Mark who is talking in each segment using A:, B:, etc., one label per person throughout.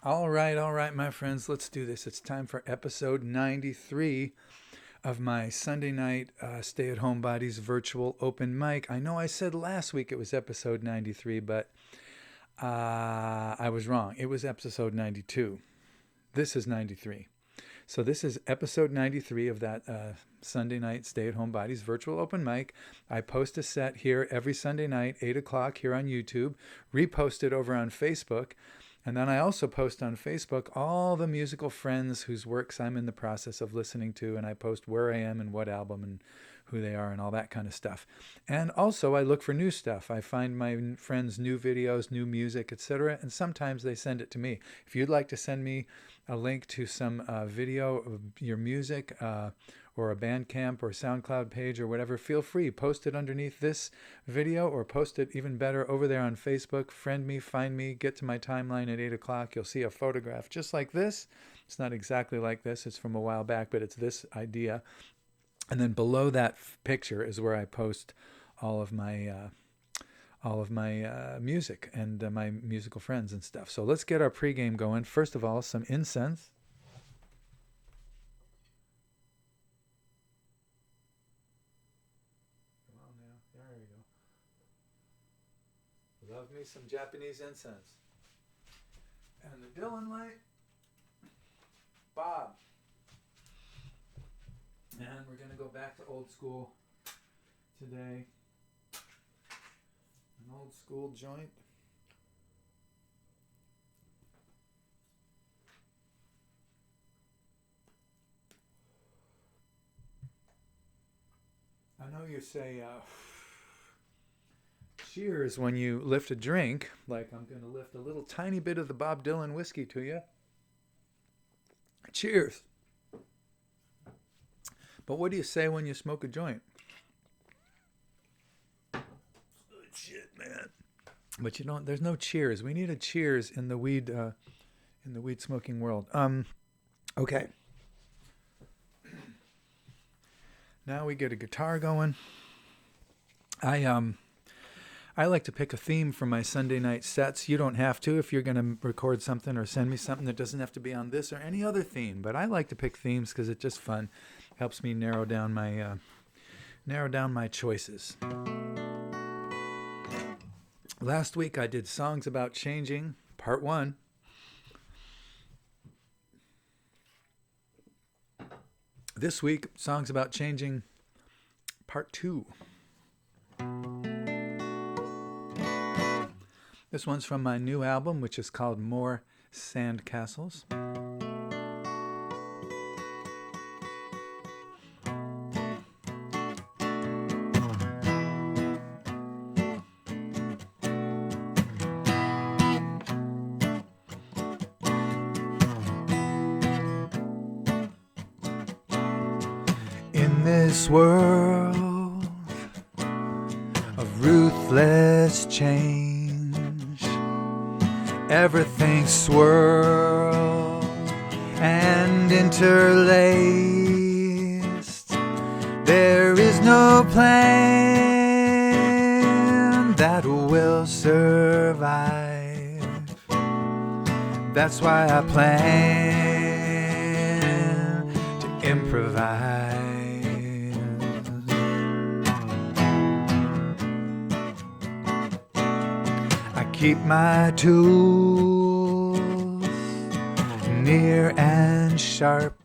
A: All right, my friends, let's do this. It's time for episode 93 of my Sunday night Stay-At-Homebodies virtual open mic. I know I said last week it was episode 93, but I was wrong. It was episode 92. This is 93. So this is episode 93 of that Sunday night Stay-At-Homebodies virtual open mic. I post a set here every Sunday night, 8 o'clock here on YouTube, repost it over on Facebook. And then I also post on Facebook all the musical friends whose works I'm in the process of listening to, and I post where I am and what album and who they are and all that kind of stuff. And also I look for new stuff. I find my friends new videos, new music, etc., and sometimes they send it to me. If you'd like to send me a link to some video of your music or a Bandcamp or SoundCloud page or whatever, feel free. Post it underneath this video or post it even better over there on Facebook. Friend me, find me, get to my timeline at 8 o'clock. You'll see a photograph just like this. It's not exactly like this. It's from a while back, but it's this idea. And then below that picture is where I post all of my music and my musical friends and stuff. So let's get our pregame going. First of all, some incense. There you go. Love me some Japanese incense. And the Dylan light. Bob. And we're going to go back to old school today. An old school joint. I know you say cheers when you lift a drink, like I'm going to lift a little tiny bit of the Bob Dylan whiskey to you. Cheers. But what do you say when you smoke a joint? Good shit, man. But you don't. There's no cheers. We need a cheers in the weed smoking world. Okay. Now we get a guitar going. I like to pick a theme for my Sunday night sets. You don't have to if you're going to record something or send me something that doesn't have to be on this or any other theme. But I like to pick themes because it's just fun. Helps me narrow down my choices. Last week I did Songs About Changing, Part 1. This week, Songs About Changing, Part 2. This one's from my new album, which is called More Sandcastles. In this world of ruthless change, everything swirled and interlaced. There is no plan that will survive. That's why I plan to improvise. Keep my tools near and sharp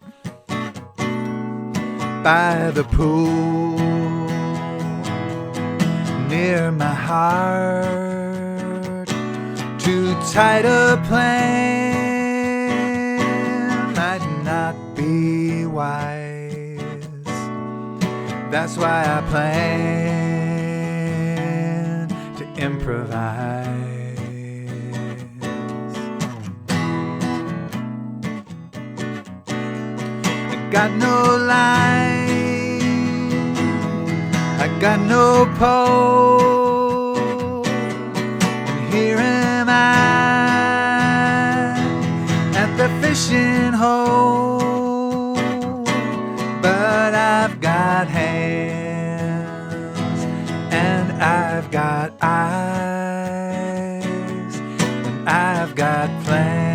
A: by the pool, near my heart. Too tight a plan might not be wise. That's why I plan to improvise. Got no line, I got no pole, and here am I at the fishing hole. But I've got hands and I've got eyes and I've got plans.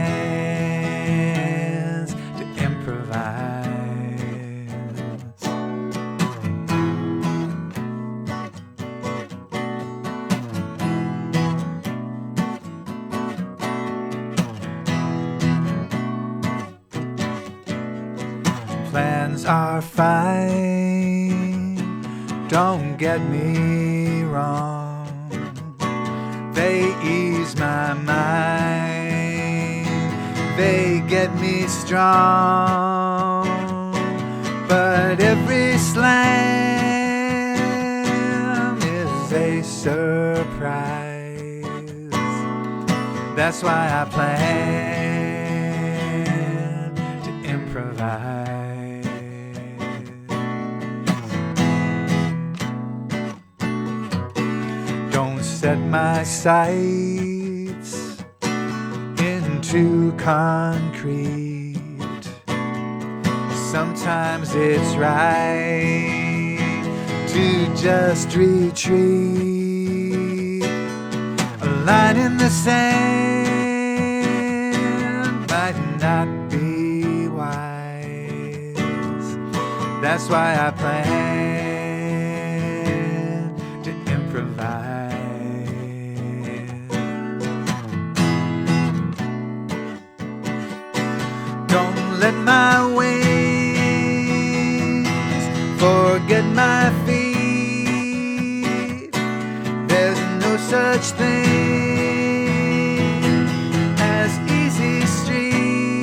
A: plans are fine, don't get me wrong. They ease my mind, they get me strong. But every slam is a surprise. That's why I plan to improvise. Don't set my sights into concrete. Sometimes it's right to just retreat. A line in the sand might not be wise. That's why I plan to improvise. Don't let my wings forget my feet. There's no such thing as easy street.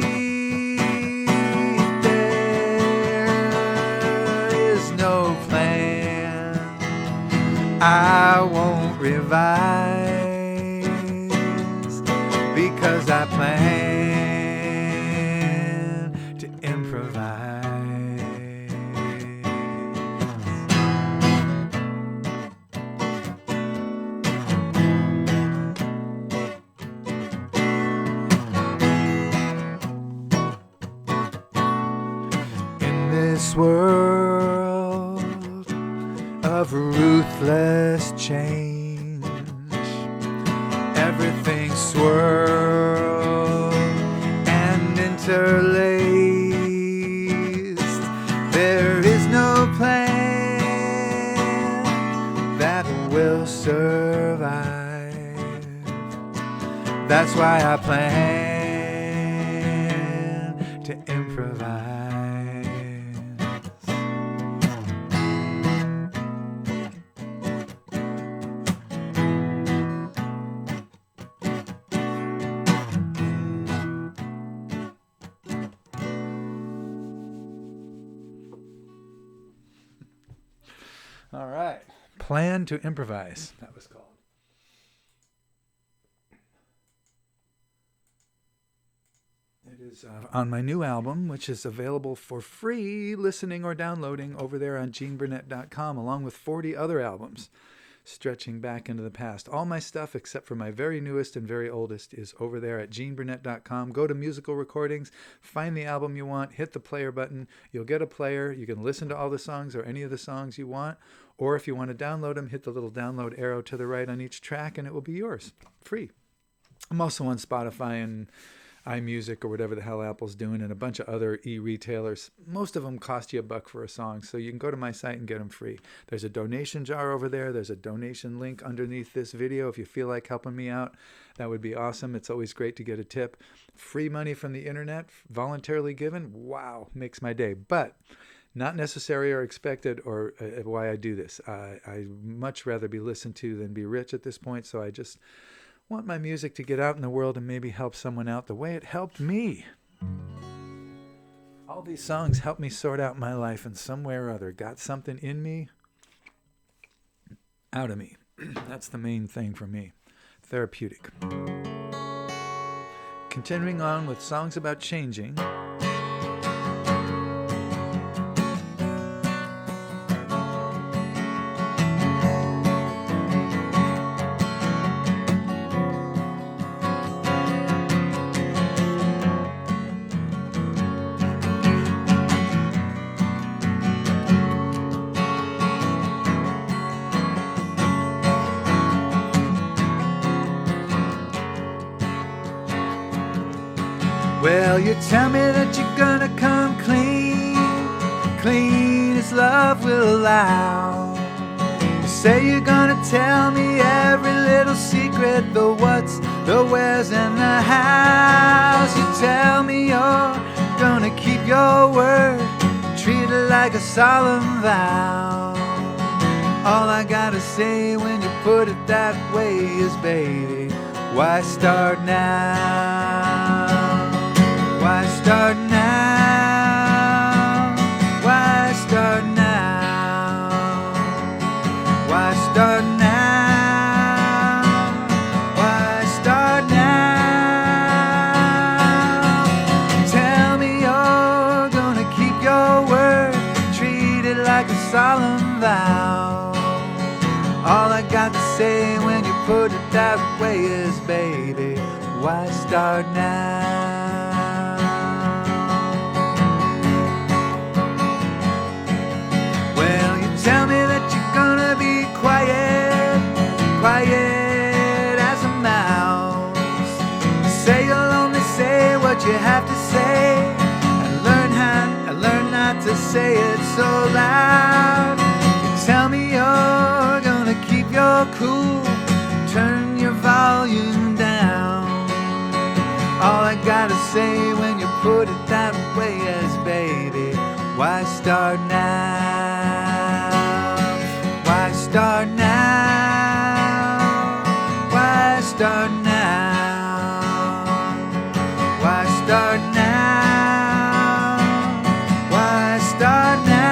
A: There is no plan I won't revise, because I plan to improvise. In this world of ruthless change, everything swirls and interlaced. There is no plan that will survive. That's why I plan to improvise. All right. Plan to Improvise, that was called. It is on my new album, which is available for free listening or downloading over there on GeneBurnett.com, along with 40 other albums stretching back into the past. All my stuff, except for my very newest and very oldest, is over there at GeneBurnett.com. Go to musical recordings, find the album you want, hit the player button. You'll get a player. You can listen to all the songs or any of the songs you want. Or if you want to download them, hit the little download arrow to the right on each track and it will be yours, free. I'm also on Spotify and iMusic or whatever the hell Apple's doing, and a bunch of other e-retailers. Most of them cost you $1 for a song, so you can go to my site and get them free. There's a donation jar over there. There's a donation link underneath this video. If you feel like helping me out, that would be awesome. It's always great to get a tip. Free money from the internet, voluntarily given, wow, makes my day. But not necessary or expected, or why I do this. I much rather be listened to than be rich at this point, so I just want my music to get out in the world and maybe help someone out the way it helped me. All these songs helped me sort out my life in some way or other. Got something in me, out of me. That's the main thing for me. Therapeutic. Continuing on with songs about changing. Well, you tell me that you're gonna come clean, clean as love will allow. You say you're gonna tell me every little secret, the what's, the where's, and the how's. You tell me you're gonna keep your word, treat it like a solemn vow. All I gotta say when you put it that way is, baby, why start now? Why start now? Why start now? Why start now? Why start now? Tell me you're gonna keep your word, treat it like a solemn vow. All I got to say when you put it that way is, baby, why start now? Well, you tell me that you're gonna be quiet, quiet as a mouse. You say you'll only say what you have to say, and learn not to say it so loud. You tell me you're gonna keep your cool, turn your volume down. All I gotta say when you put it that way is, baby, why start now? Why start now? Why start now? Why start now? Why start now?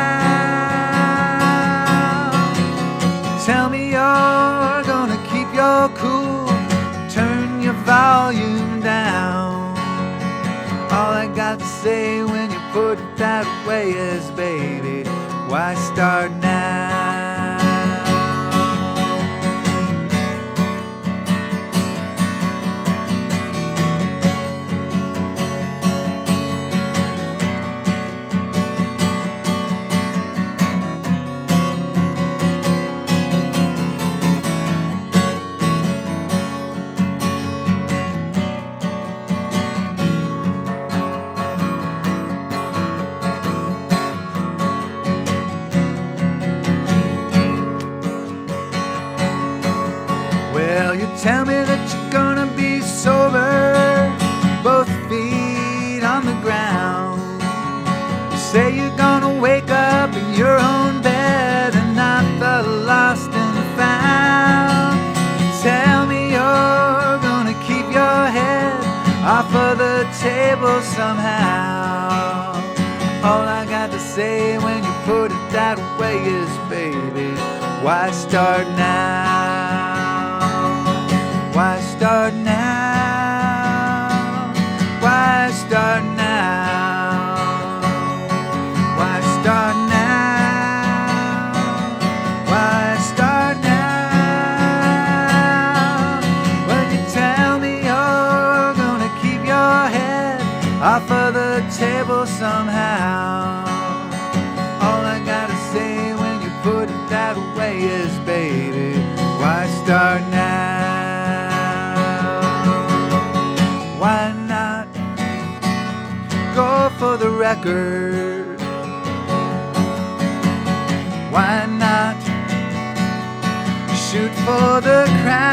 A: Tell me you're gonna keep your cool, turn your volume down. All I got to say when you put it that way is, baby, why start now? Well, you tell me that you're gonna be sober, both feet on the ground. You say you're gonna wake up in your own bed and not the lost and found. You tell me you're gonna keep your head off of the table somehow. All I got to say when you put it that way is, baby, why start now? Why start now? Why start now? Why start now? Why start now? When you tell me you're gonna keep your head off of the table somehow. All I gotta say when you put it that way is, baby, why start now? Why not go for the record? Why not shoot for the crown?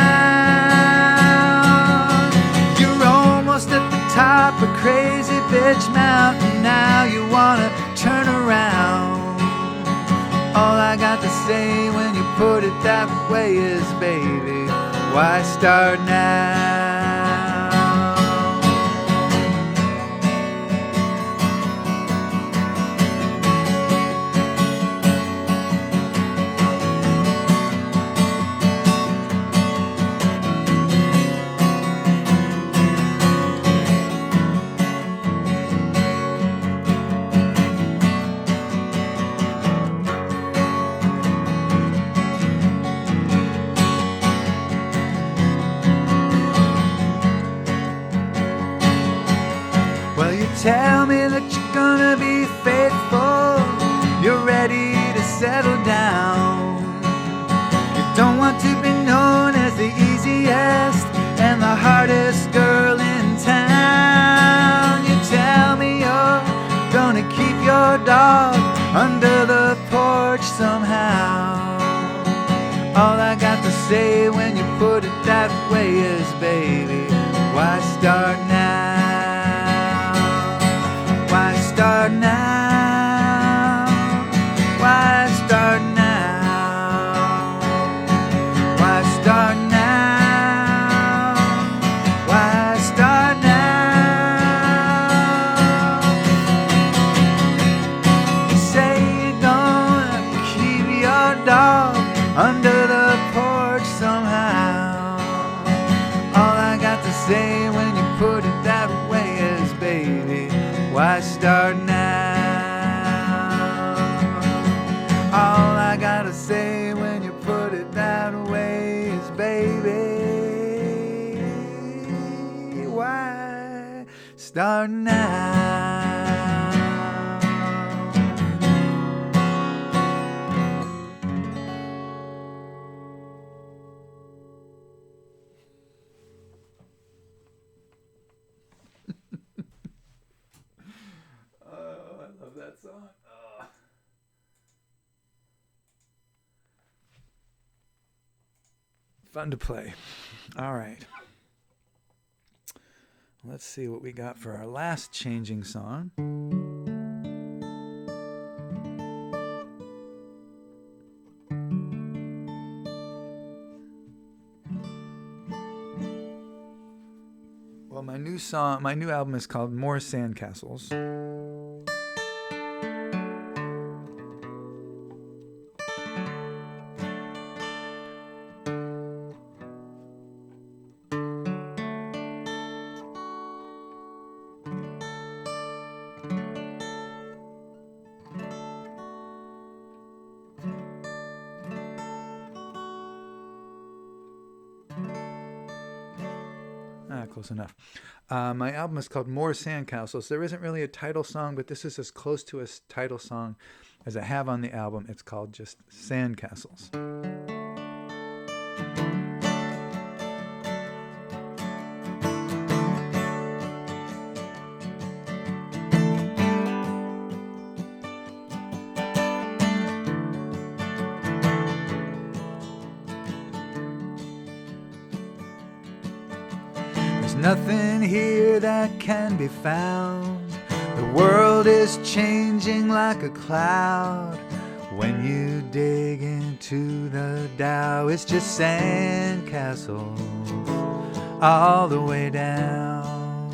A: You're almost at the top of Crazy Bitch Mountain. Now you wanna turn around. All I got to say when you put it that way is, baby, why start now? Tell me that you're gonna be faithful, you're ready to settle down. You don't want to be known as the easiest and the hardest girl in town. You tell me you're gonna keep your dog under the porch somehow. All I got to say when you put it that way is, baby, why start now? Why start now? Start now. Oh, I love that song. Oh. Fun to play. All right. Let's see what we got for our last changing song. Well, my new album is called More Sandcastles. Close enough. My album is called More Sandcastles. There isn't really a title song, but this is as close to a title song as I have on the album. It's called just Sandcastles. Nothing here that can be found. The world is changing like a cloud. When you dig into the Dow, it's just sandcastles all the way down.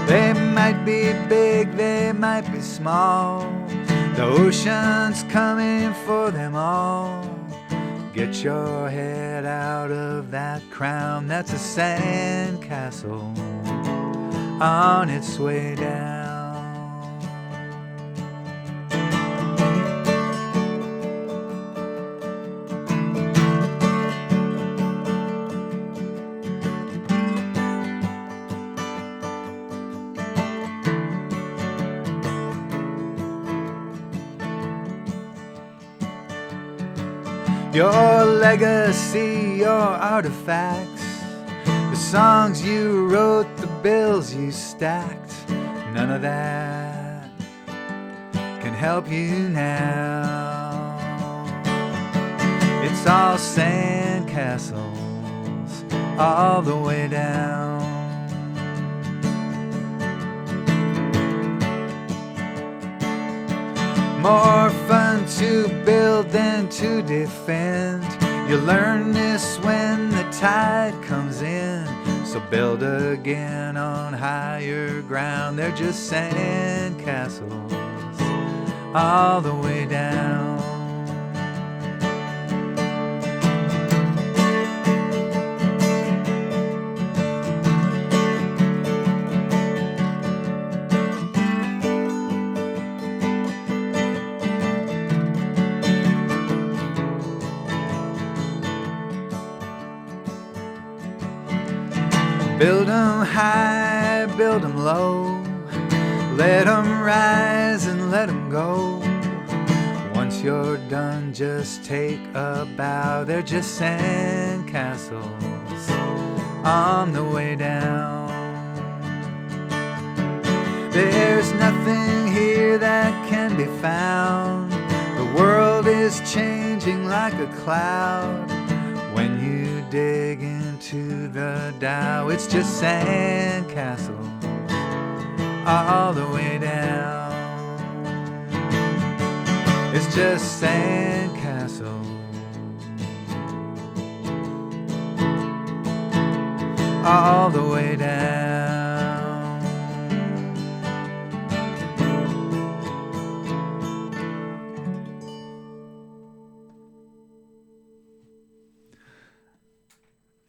A: They might be big, they might be small. The ocean's coming for them all. Get your head out of that crown. That's a sandcastle on its way down. Your legacy, your artifacts, the songs you wrote, the bills you stacked, none of that can help you now. It's all sandcastles all the way down. More fun to build than to defend. You learn this when the tide comes in. So build again on higher ground. They're just sandcastles all the way down. Build 'em high, build 'em low. Let 'em rise and let 'em go. Once you're done, just take a bow. They're just sandcastles on the way down. There's nothing here that can be found. The world is changing like a cloud. When you dig into the Dow, it's just sandcastles all the way down. It's just sandcastles all the way down.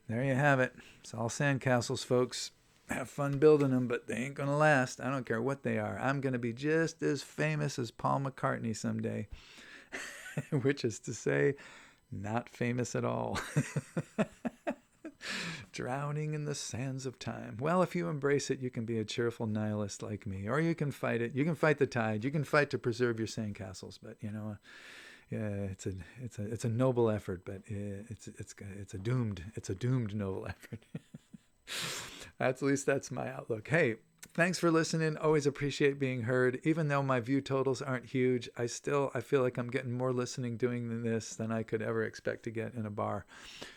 A: There you have it. It's all sandcastles, folks. Have fun building them, but they ain't gonna last. I don't care what they are. I'm gonna be just as famous as Paul McCartney someday. Which is to say, Not famous at all. Drowning in the sands of time. Well, if you embrace it, you can be a cheerful nihilist like me, or you can fight it. You can fight the tide. You can fight to preserve your sandcastles. But yeah, it's a noble effort, but it's a doomed noble effort. At least that's my outlook. Hey, thanks for listening. Always appreciate being heard. Even though my view totals aren't huge, I feel like I'm getting more listening doing this than I could ever expect to get in a bar.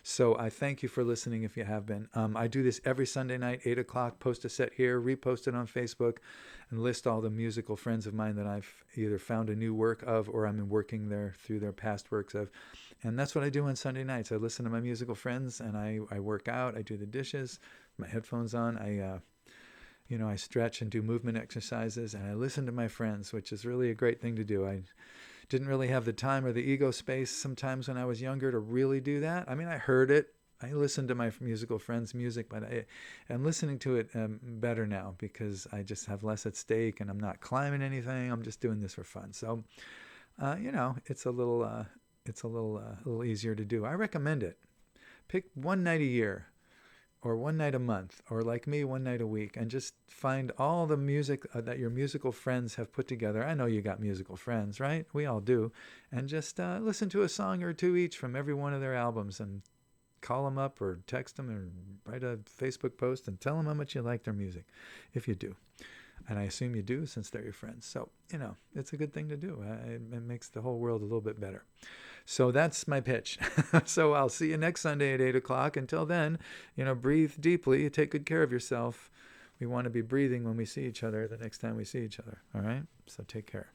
A: So I thank you for listening if you have been. I do this every Sunday night, 8 o'clock, post a set here, repost it on Facebook, and list all the musical friends of mine that I've either found a new work of or I'm working through their past works of. And that's what I do on Sunday nights. I listen to my musical friends and I work out. I do the dishes, my headphones on. I stretch and do movement exercises, and I listen to my friends, which is really a great thing to do. I didn't really have the time or the ego space sometimes when I was younger to really do that. I mean, I heard it. I listened to my musical friends' music, but I'm listening to it better now because I just have less at stake, and I'm not climbing anything. I'm just doing this for fun. So, it's a little easier to do. I recommend it. Pick one night a year, or one night a month, or like me, one night a week, and just find all the music that your musical friends have put together. I know you got musical friends, right? We all do. And just listen to a song or two each from every one of their albums and call them up or text them or write a Facebook post and tell them how much you like their music, if you do. And I assume you do since they're your friends. So, it's a good thing to do. It makes the whole world a little bit better. So that's my pitch. So I'll see you next Sunday at 8 o'clock. Until then, breathe deeply. Take good care of yourself. We want to be breathing when we see each other the next time we see each other. All right? So take care.